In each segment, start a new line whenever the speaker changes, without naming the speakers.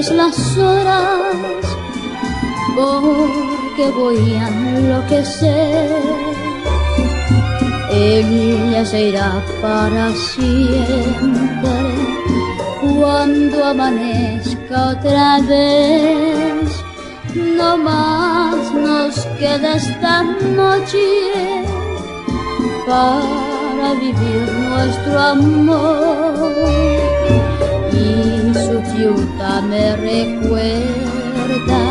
calles las horas, porque voy a enloquecer. Ella se irá para siempre cuando amanezca otra vez. No más nos queda esta noche para vivir nuestro amor, y su ciudad me recuerda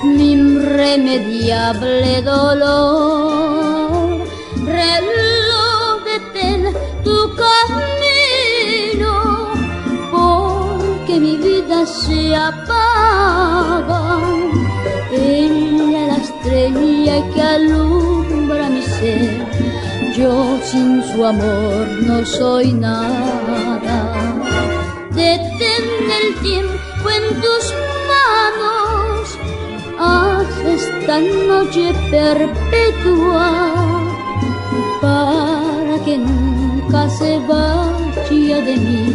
mi irremediable dolor. Reloj, detén tu camino, porque mi vida se apaga. Ella es la estrella que alumbra mi ser, yo sin su amor no soy nada. Detén el tiempo en tus manos, haz esta noche perpetua, para que nunca se vaya de mí,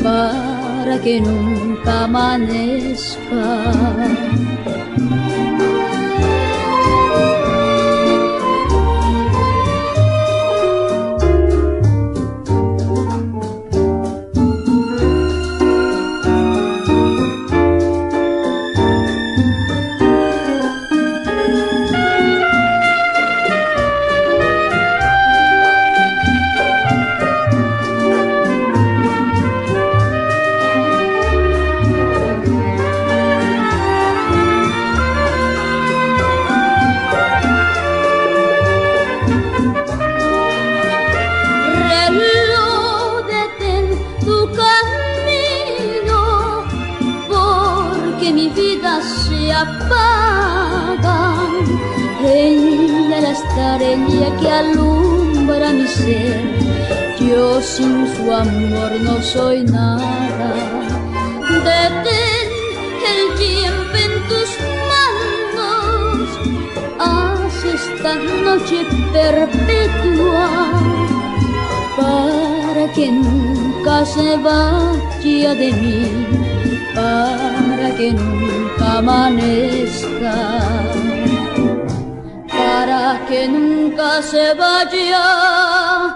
para que nunca amanezca. Apagan. Ella es la estrella que alumbra mi ser, yo sin su amor no soy nada. Detén el tiempo en tus manos, haz esta noche perpetua, para que nunca se vaya de mí, para que nunca amanezca, para que nunca se vaya